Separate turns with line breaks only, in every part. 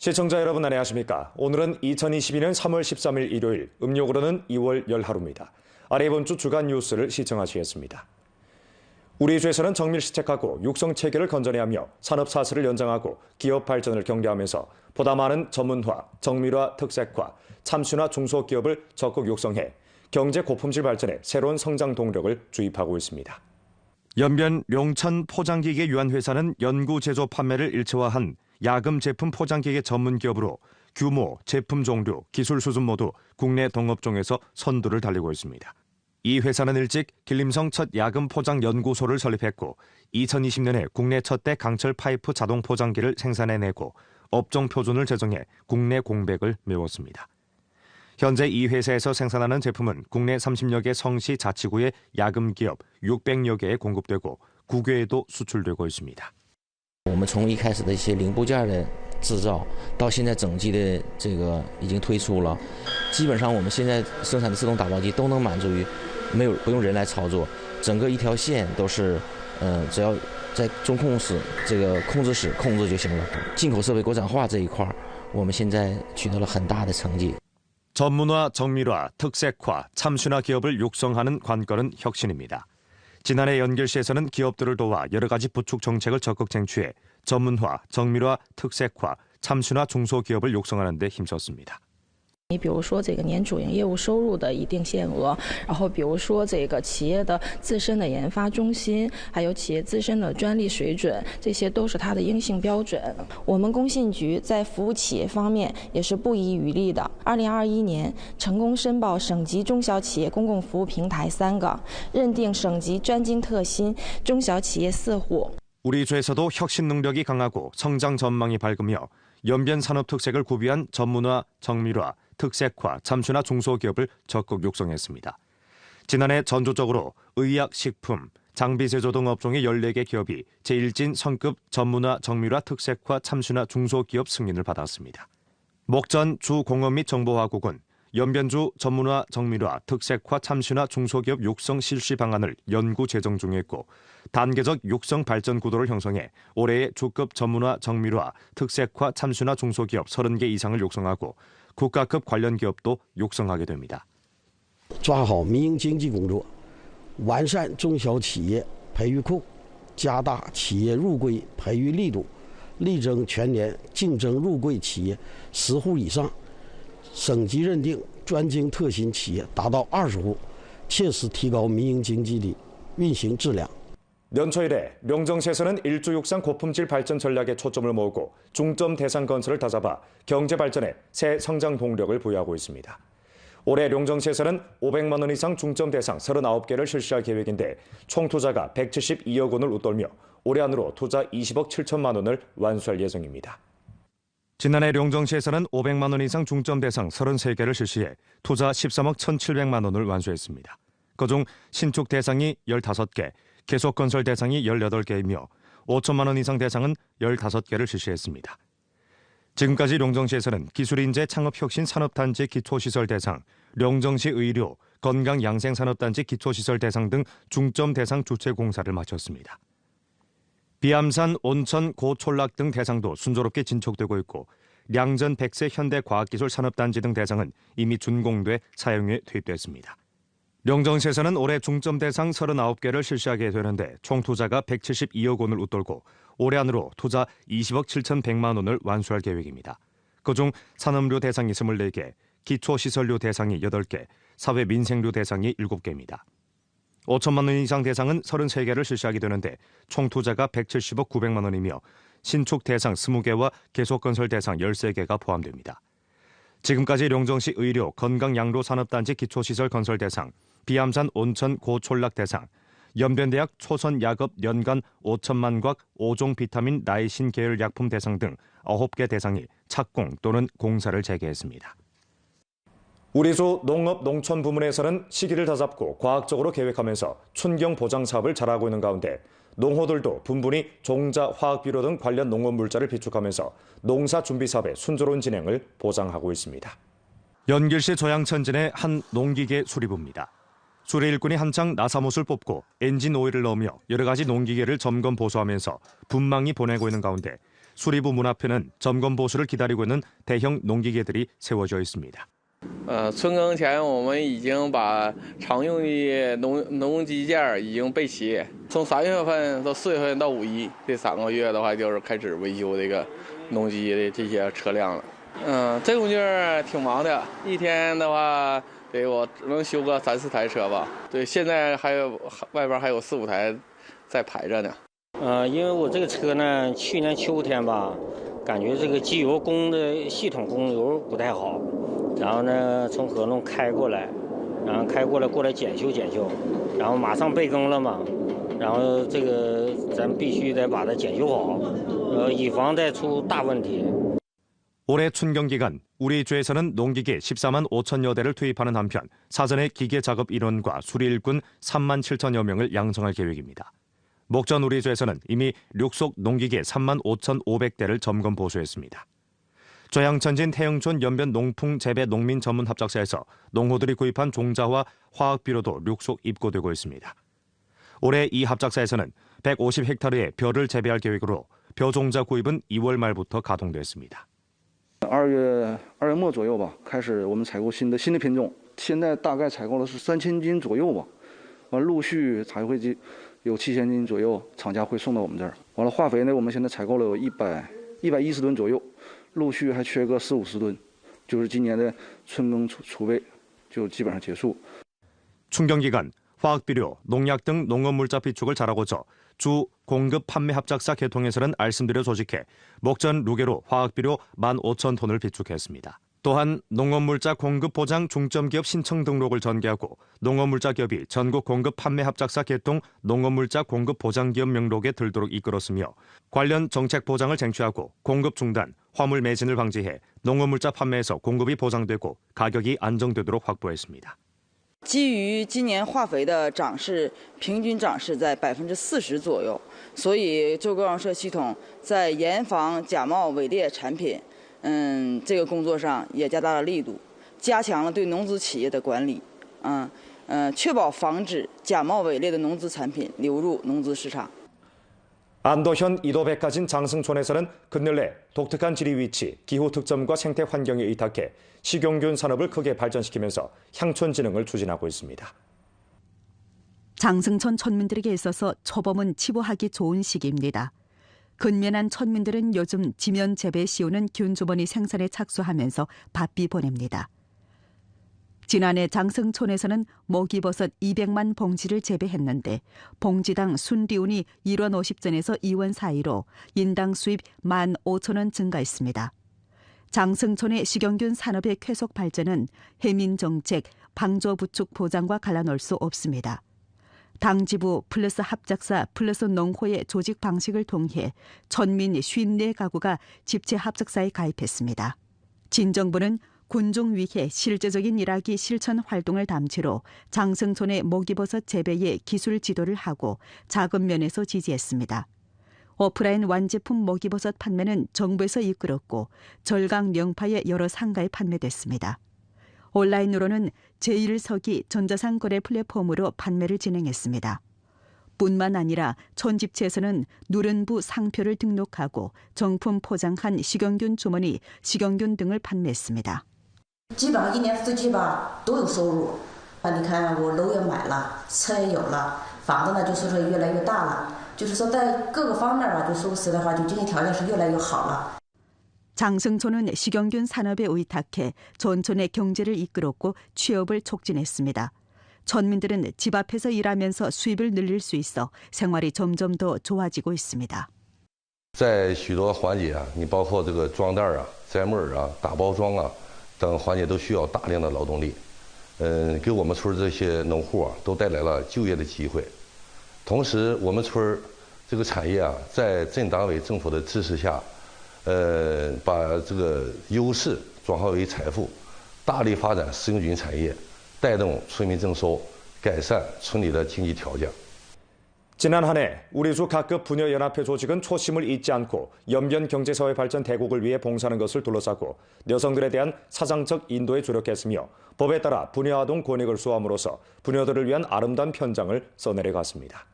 시청자 여러분 안녕하십니까? 오늘은 2022년 3월 13일 일요일, 음력으로는 2월 열하루입니다. 아래 이번 주 주간 뉴스를 시청하시겠습니다. 우리 주에서는 정밀 시책하고 육성 체계를 건전해하며 산업 사슬을 연장하고 기업 발전을 경계하면서 보다 많은 전문화, 정밀화, 특색화, 참신화 중소기업을 적극 육성해 경제 고품질 발전에 새로운 성장 동력을 주입하고 있습니다. 연변 용천 포장기계 유한회사는 연구 제조 판매를 일체화한 야금 제품 포장기계 전문 기업으로 규모, 제품 종류, 기술 수준 모두 국내 동업종에서 선두를 달리고 있습니다. 이 회사는 일찍 길림성 첫 야금 포장 연구소를 설립했고 2020년에 국내 첫대 강철 파이프 자동 포장기를 생산해내고 업종 표준을 제정해 국내 공백을 메웠습니다. 현재 이 회사에서 생산하는 제품은 국내 30여 개 성시 자치구의 야금 기업 600여 개에 공급되고 국외에도 수출되고 있습니다.
我们从一开始的一些零部件的制造，到现在整机的这个已经推出了，基本上我们现在生产的自动打包机都能满足于不用人来操作，整个一条线都是只要在中控室这个控制室控制就行了。进口设备国产化这一块，我们现在取得了很大的成绩。
전문화, 정밀화, 특색화, 참신화 기업을 육성하는 관건은 혁신입니다. 지난해 연결시에서는 기업들을 도와 여러 가지 부축 정책을 적극 쟁취해 전문화, 정밀화, 특색화, 참신화 중소기업을 육성하는 데 힘썼습니다.
你比如说这个年主营业务收入的一定限额，然后比如说这个企业的自身的研发中心，还有企业自身的专利水准，这些都是它的硬性标准。我们工信局在服务企业方面也是不遗余力的。2021年成功申报省级中小企业公共服务平台3个，认定省级专精特新中小企业4户。
우리 주에서도 혁신 능력이 강하고 성장 전망이 밝으며 연변 산업 특색을 구비한 전문화, 정밀화, 특색화, 참신화 중소기업을 적극 육성했습니다. 지난해 전조적으로 의약, 식품, 장비 제조 등 업종의 14개 기업이 제1진 선급 전문화, 정밀화, 특색화, 참신화 중소기업 승인을 받았습니다. 목전 주공업 및 정보화국은 연변주 전문화, 정밀화, 특색화, 참신화 중소기업 육성 실시 방안을 연구 제정 중에 있고 단계적 육성 발전 구도를 형성해 올해의 주급 전문화, 정밀화, 특색화, 참신화 중소기업 30개 이상을 육성하고 국가급 관련 기업도 육성하게 됩니다.
抓好民营经济工作，完善中小企业培育库，加大企业入规培育力度，力争全年竞争入规企业10户以上，省级认定专精特新企业达到20户，切实提高民营经济的运行质量。
연초 이래 명정시에서는 일주 육상 고품질 발전 전략에 초점을 모으고 중점 대상 건설을 다잡아 경제 발전에 새 성장 동력을 부여하고 있습니다. 올해 명정시에서는 500만 원 이상 중점 대상 39개를 실시할 계획인데 총 투자가 172억 원을 웃돌며 올해 안으로 투자 20억 7천만 원을 완수할 예정입니다. 지난해 용정시에서는 500만 원 이상 중점 대상 33개를 실시해 투자 13억 1,700만 원을 완수했습니다. 그중 신축 대상이 15개, 계속 건설 대상이 18개이며 5천만 원 이상 대상은 15개를 실시했습니다. 지금까지 용정시에서는 기술인재 창업혁신 산업단지 기초시설 대상, 용정시 의료, 건강양생산업단지 기초시설 대상 등 중점 대상 주체 공사를 마쳤습니다. 비암산, 온천, 고촌락 등 대상도 순조롭게 진척되고 있고 량전 백세 현대과학기술 산업단지 등 대상은 이미 준공돼 사용에 투입됐습니다. 용정시에서는 올해 중점 대상 39개를 실시하게 되는데 총 투자가 172억 원을 웃돌고 올해 안으로 투자 20억 7,100만 원을 완수할 계획입니다. 그중 산업류 대상이 24개, 기초시설류 대상이 8개, 사회민생류 대상이 7개입니다. 5천만 원 이상 대상은 33개를 실시하게 되는데 총 투자가 170억 900만 원이며 신축 대상 20개와 계속건설 대상 13개가 포함됩니다. 지금까지 용정시 의료, 건강양로 산업단지 기초시설 건설 대상, 비암산 온천 고촌락 대상, 연변대학 초선 약업 연간 5천만 곽 5종 비타민 나이신 계열 약품 대상 등 9개 대상이 착공 또는 공사를 재개했습니다. 우리주 농업 농촌 부문에서는 시기를 다잡고 과학적으로 계획하면서 춘경 보장 사업을 잘하고 있는 가운데 농호들도 분분히 종자, 화학비료 등 관련 농업 물자를 비축하면서 농사 준비 사업의 순조로운 진행을 보장하고 있습니다. 연길시 조양천진의 한 농기계 수리부입니다. 수리 일꾼이 한창 나사못을 뽑고 엔진 오일을 넣으며 여러 가지 농기계를 점검 보수하면서 분망이 보내고 있는 가운데 수리부 문 앞에는 점검 보수를 기다리고 있는 대형 농기계들이 세워져 있습니다.
春耕前，我们已经把常用的农机件已经备齐。从3月份到4月份到5一这3个月的话，就是开始维修这个农机的这些车辆了。这工具挺忙的，一天的话得我能修个3、4台车吧。对，现在还有外边还有4、5台在排着呢。
因为我这个车呢，去年秋天吧，感觉这个机油供的系统供油不太好。 然后呢，从河东开过来，然后过来检修，然后马上备更了嘛，然后这个咱必须得把它检修好，以防再出大问题。
올해 춘경 기간 우리 주에서는 농기계 14만 5천여 대를 투입하는 한편 사전에 기계 작업 인원과 수리 일꾼 3만 7천여 명을 양성할 계획입니다. 목전 우리 주에서는 이미 륙속 농기계 3만 5,500대를 점검 보수했습니다. 조양천진 태영촌 연변 농풍 재배 농민 전문 합작사에서 농호들이 구입한 종자와 화학비료도 륙속 입고되고 있습니다. 올해 이 합작사에서는 150헥타르의 벼를 재배할 계획으로 벼 종자 구입은 2월 말부터 가동됐습니다.
2月末左右吧，开始我们采购新的品种，现在大概采购的是3000斤左右吧，完陆续才会有7000斤左右，厂家会送到我们这儿。完了化肥呢，我们现在采购了有110吨左右。 陆续还缺个40、50吨，就是今年的春耕储备就基本上结束。
춘경 기간 화학비료, 농약 등 농업물자 비축을 잘하고자 주 공급 판매 합작사 개통에서는 말씀드려 조직해 목전 루게로 화학비료 15,000톤을 비축했습니다. 또한 농업물자 공급 보장 중점기업 신청 등록을 전개하고 농업물자 기업이 전국 공급 판매 합작사 개통 농업물자 공급 보장기업 명록에 들도록 이끌었으며 관련 정책 보장을 쟁취하고 공급 중단, 화물 매진을 방지해 농업물자 판매에서 공급이 보장되고 가격이 안정되도록 확보했습니다.
基于今年化肥的涨势，平均涨势在40%左右，所以周高社系统在严防假冒伪劣产品。 这个工作上也加大了力度，加强了对农资企业的管理，确保防止假冒伪劣的农资产品流入农资市场。
안도현 이도백화진 장승촌에서는 근래 독특한 지리 위치, 기후 특점과 생태 환경에 의탁해 식용균 산업을 크게 발전시키면서 향촌 진흥을 추진하고 있습니다.
장승촌 촌민들에게 있어서 초봄은 치부하기 좋은 시기입니다. 근면한 촌민들은 요즘 지면 재배에 씌우는 균 주머니 생산에 착수하면서 바삐 보냅니다. 지난해 장승촌에서는 목이버섯 200만 봉지를 재배했는데 봉지당 순기운이 1원 50전에서 2원 사이로 인당 수입 15,000원 증가했습니다. 장승촌의 식용균 산업의 쾌속 발전은 해민정책, 방조부축 보장과 갈라놓을 수 없습니다. 당지부 플러스 합작사 플러스 농호의 조직 방식을 통해 촌민 54가구가 집체 합작사에 가입했습니다. 진정부는 군중 위해 실제적인 일하기 실천 활동을 담채로 장승촌의 목이버섯 재배에 기술 지도를 하고 자금 면에서 지지했습니다. 오프라인 완제품 목이버섯 판매는 정부에서 이끌었고 절강 명파의 여러 상가에 판매됐습니다. 온라인으로는 제1서기 전자상 거래 플랫폼으로 판매를 진행했습니다. 뿐만 아니라 촌집체에서는 누른부 상표를 등록하고 정품 포장한 식용균 주머니, 식용균 등을 판매했습니다.
基本上一年四季吧都有收入。你看我楼也买了，车也有了，房子呢就是说越来越大了，就是说在各个方面吧，就说实在话，就经济条件是越来越好了。
장승촌은 식용균 산업에 의탁해 전촌의 경제를 이끌었고 취업을 촉진했습니다. 촌민들은 집 앞에서 일하면서 수입을 늘릴 수 있어 생활이 점점 더 좋아지고 있습니다.
在许多环节啊，你包括这个装袋啊、摘木啊、打包装啊等环节都需要大量的劳动力。给我们村这些农户啊都带来了就业的机会。同时，我们村这个产业啊，在镇党委政府的支持下。 把这个优势转化为财富，大力发展食用菌产业，带动村民增收，改善村里的经济条件。
지난 한 해 우리 주 각급 분야 연합회 조직은 초심을 잊지 않고 연변 경제사회 발전 대국을 위해 봉사하는 것을 둘러싸고 여성들에 대한 사장적 인도에 주력했으며 법에 따라 분야아동 권익을 수호함으로써 분야들을 위한 아름다운 편장을 써내려갔습니다.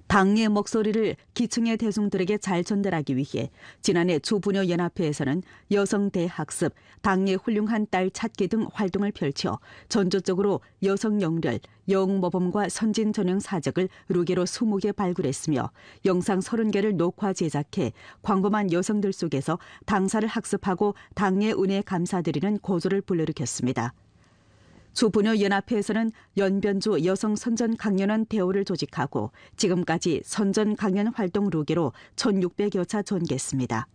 당의 목소리를 기층의 대중들에게 잘 전달하기 위해 지난해 주부녀연합회에서는 여성 대학습, 당의 훌륭한 딸 찾기 등 활동을 펼쳐 전조적으로 여성 영렬, 영모범과 선진 전형 사적을 루게로 20개 발굴했으며 영상 30개를 녹화 제작해 광범한 여성들 속에서 당사를 학습하고 당의 은혜에 감사드리는 고조를 불러일으켰습니다. 주부녀연합회에서는 연변주 여성 선전 강연원 대회를 조직하고 지금까지 선전 강연 활동 루게로 1,600여 차 전개했습니다.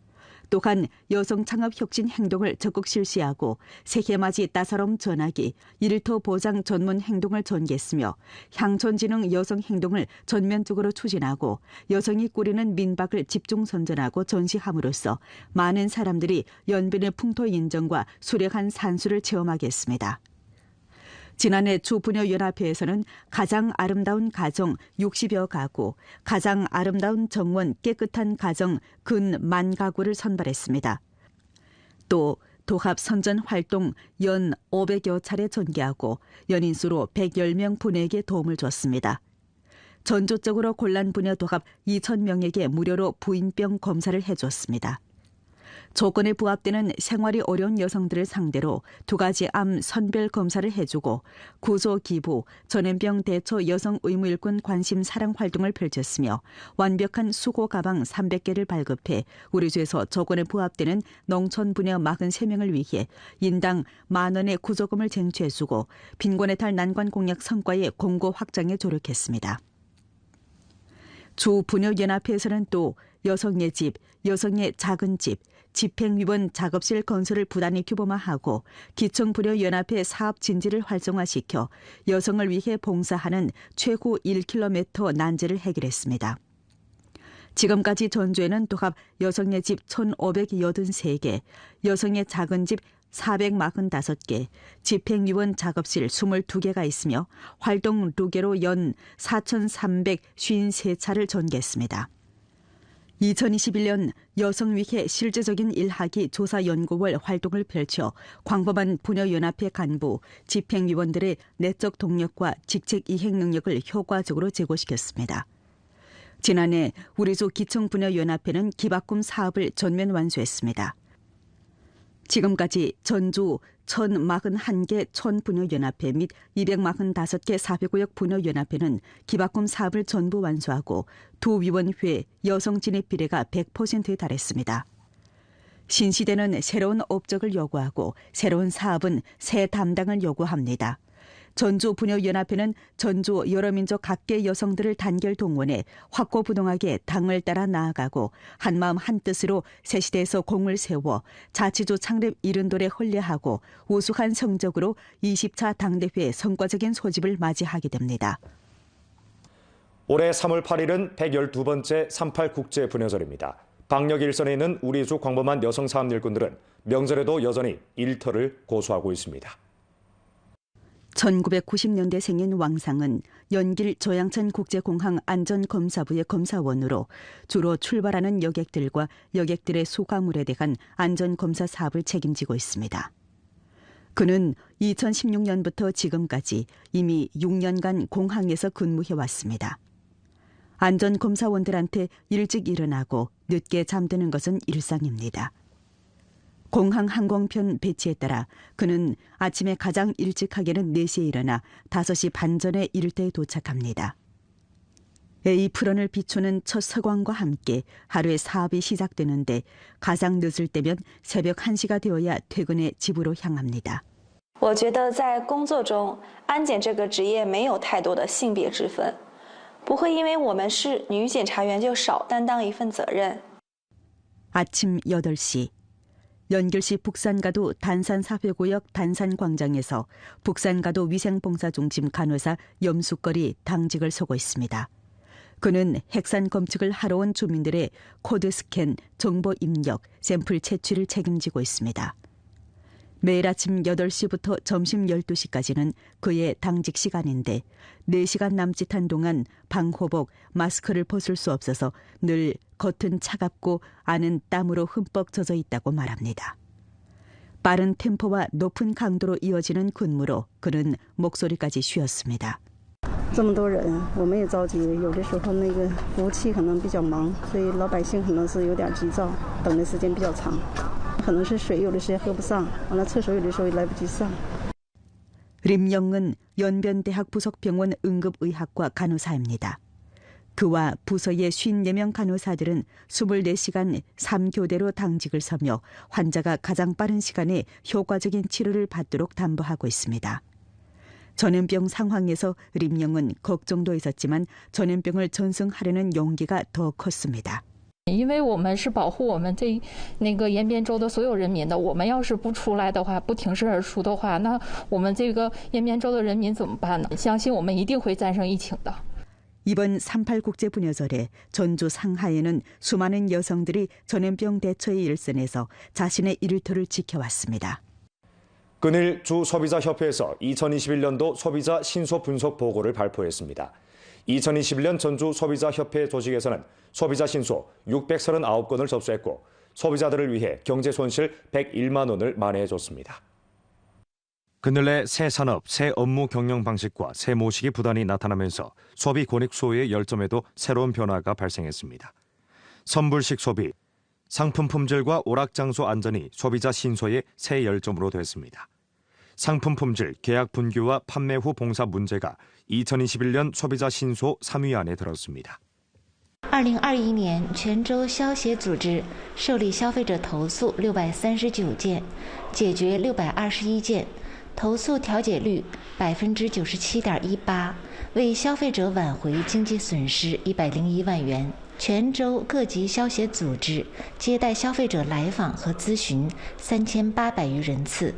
또한 여성 창업 혁신 행동을 적극 실시하고 새해맞이 따사로움 전하기, 일터 보장 전문 행동을 전개했으며 향촌지능 여성 행동을 전면적으로 추진하고 여성이 꾸리는 민박을 집중 선전하고 전시함으로써 많은 사람들이 연변의 풍토 인정과 수려한 산수를 체험하게 했습니다. 지난해 주부녀연합회에서는 가장 아름다운 가정 60여 가구, 가장 아름다운 정원 깨끗한 가정 근 10,000 가구를 선발했습니다. 또 도합 선전 활동 연 500여 차례 전개하고 연인 수로 110명 분에게 도움을 줬습니다. 전조적으로 곤란 분야 도합 2,000명에게 무료로 부인병 검사를 해줬습니다. 조건에 부합되는 생활이 어려운 여성들을 상대로 2가지 암 선별 검사를 해주고 구조 기부, 전염병 대처 여성 의무 일꾼 관심 사랑 활동을 펼쳤으며 완벽한 수고 가방 300개를 발급해 우리 주에서 조건에 부합되는 농촌 분야 43명을 위해 인당 10,000원의 구조금을 쟁취해주고 빈곤에 탈 난관 공약 성과의 공고 확장에 조력했습니다. 주부녀연합회에서는 또 여성의 집, 여성의 작은 집, 집행위원 작업실 건설을 부단히 규모화하고 기층부녀연합회 사업 진지를 활성화시켜 여성을 위해 봉사하는 최고 1km 난제를 해결했습니다. 지금까지 전주에는 도합 여성의 집 1,583개, 여성의 작은 집 445개, 집행위원 작업실 22개가 있으며 활동 루게로 연 4,353차를 전개했습니다. 2021년 여성 위해 실질적인 일하기 조사 연구월 활동을 펼쳐 광범한 부녀연합회 간부, 집행위원들의 내적 동력과 직책 이행 능력을 효과적으로 제고시켰습니다. 지난해 우리주 기층부녀연합회는 기바꿈 사업을 전면 완수했습니다. 지금까지 전주 1,041개 촌부녀연합회 및 245개 사회구역 부녀연합회는 기바꿈 사업을 전부 완수하고 두 위원회 여성 진입 비례가 100%에 달했습니다. 신시대는 새로운 업적을 요구하고 새로운 사업은 새 담당을 요구합니다. 전주 부녀연합회는 전주 여러민족 각계 여성들을 단결 동원해 확고부동하게 당을 따라 나아가고 한마음 한뜻으로 새시대에서 공을 세워 자치주 창립 이른돌에 헌례하고 우수한 성적으로 20차 당대회 성과적인 소집을 맞이하게 됩니다.
올해 3월 8일은 112번째 38 국제 부녀절입니다. 방역 일선에 있는 우리주 광범한 여성 사업 일꾼들은 명절에도 여전히 일터를 고수하고 있습니다.
1990년대 생인 왕상은 연길 조양천 국제공항 안전검사부의 검사원으로 주로 출발하는 여객들과 여객들의 수화물에 대한 안전검사 사업을 책임지고 있습니다. 그는 2016년부터 지금까지 이미 6년간 공항에서 근무해왔습니다. 안전검사원들한테 일찍 일어나고 늦게 잠드는 것은 일상입니다. 공항 항공편 배치에 따라 그는 아침에 가장 일찍 하게는 4시에 일어나 5시 반 전에 일대에 도착합니다. 에이프런을 비추는 첫 서광과 함께 하루의 사업이 시작되는데 가장 늦을 때면 새벽 1시가 되어야 퇴근해 집으로 향합니다.
我觉得在工作中，安检这个职业没有太多的性别之分，不会因为我们是女检察员就少担当一份责任。
아침 8시. 연길시 북산가도 단산사회구역 단산광장에서 북산가도 위생봉사중심 간호사 염숙걸이 당직을 서고 있습니다. 그는 핵산 검측을 하러 온 주민들의 코드 스캔, 정보 입력, 샘플 채취를 책임지고 있습니다. 매일 아침 8시부터 점심 12시까지는 그의 당직 시간인데 4시간 남짓한 동안 방호복, 마스크를 벗을 수 없어서 늘 겉은 차갑고 안은 땀으로 흠뻑 젖어 있다고 말합니다. 빠른 템포와 높은 강도로 이어지는 근무로 그는 목소리까지 쉬었습니다.
这么多人，我们也着急，有的时候那个服务器可能比较忙，所以老百姓可能是有点急躁，等的时间比较长。可能是水有的时间喝不上，完了厕所有的时候也来不及上。
림영은 연변대학 부속병원 응급의학과 간호사입니다. 그와 부서의 54명 간호사들은 24시간 3교대로 당직을 서며 환자가 가장 빠른 시간에 효과적인 치료를 받도록 담보하고 있습니다. 전염병 상황에서 림영은 걱정도 있었지만 전염병을 전승하려는 용기가 더 컸습니다.
因为我们是保护我们那个延边州的所有人民的，我们要是不出来的话，不挺身而出的话，那我们这个延边州的人民怎么办呢？相信我们一定会战胜疫情的。
이번 38 국제분여절에 전주 상하에는 수많은 여성들이 전염병 대처의 일선에서 자신의 일터를 지켜왔습니다.
근일 주 소비자협회에서 2021년도 소비자 신소 분석 보고를 발표했습니다. 2021년 전주 소비자협회 조직에서는 소비자 신소 639건을 접수했고 소비자들을 위해 경제 손실 101만 원을 만회해줬습니다. 그늘의 새 산업, 새 업무 경영 방식과 새 모식이 부단히 나타나면서 소비 권익 수요의 열점에도 새로운 변화가 발생했습니다. 선불식 소비, 상품 품질과 오락장소 안전이 소비자 신소의 새 열점으로 됐습니다. 상품 품질, 계약 분규와 판매 후 봉사 문제가 2021년 소비자 신소 3위 안에 들었습니다.
2021年全州消协组织受理消费者投诉639件，解决621件，投诉调解率97.18%，为消费者挽回经济损失101万元。全州各级消协组织接待消费者来访和咨询3800余人次。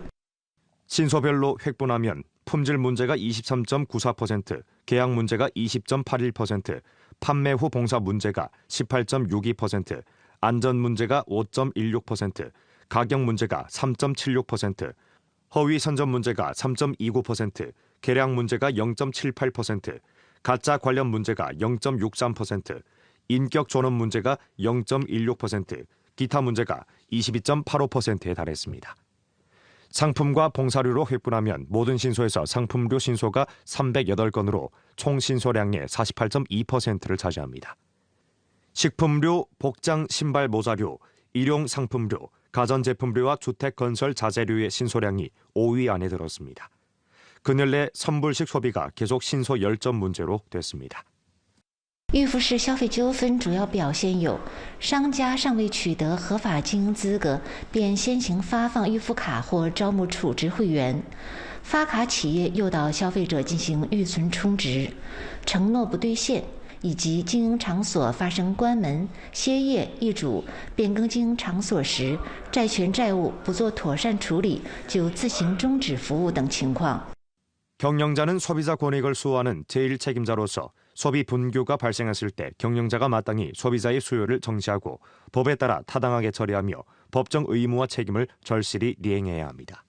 신소별로 획분하면 품질 문제가 23.94%, 계약 문제가 20.81%, 판매 후 봉사 문제가 18.62%, 안전 문제가 5.16%, 가격 문제가 3.76%, 허위 선점 문제가 3.29%, 계량 문제가 0.78%, 가짜 관련 문제가 0.63%, 인격 존엄 문제가 0.16%, 기타 문제가 22.85%에 달했습니다. 상품과 봉사료로 획분하면 모든 신소에서 상품료 신소가 308건으로 총 신소량의 48.2%를 차지합니다. 식품료, 복장, 신발, 모자료, 일용 상품료, 가전제품료와 주택건설 자재료의 신소량이 5위 안에 들었습니다. 그늘 내 선불식 소비가 계속 신소 열점 문제로 됐습니다.
预付式消费纠纷主要表现有：商家尚未取得合法经营资格，便先行发放预付卡或招募储值会员；发卡企业诱导消费者进行预存充值，承诺不兑现，以及经营场所发生关门、歇业、易主、变更经营场所时，债权债务不做妥善处理就自行终止服务等情况。
경영자는 소비자 권익을 수호하는 제1책임자로서 소비 분규가 발생했을 때 경영자가 마땅히 소비자의 수요를 정시하고 법에 따라 타당하게 처리하며 법정 의무와 책임을 절실히 이행해야 합니다.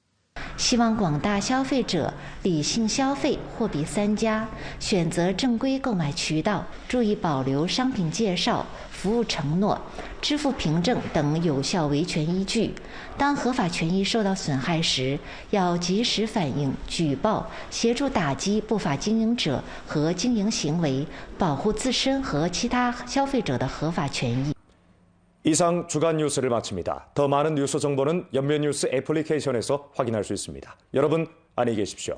希望广大消费者理性消费，货比三家，选择正规购买渠道，注意保留商品介绍、服务承诺、支付凭证等有效维权依据。当合法权益受到损害时，要及时反映、举报，协助打击不法经营者和经营行为，保护自身和其他消费者的合法权益。
이상 주간 뉴스를 마칩니다. 더 많은 뉴스 정보는 연변뉴스 애플리케이션에서 확인할 수 있습니다. 여러분 안녕히 계십시오.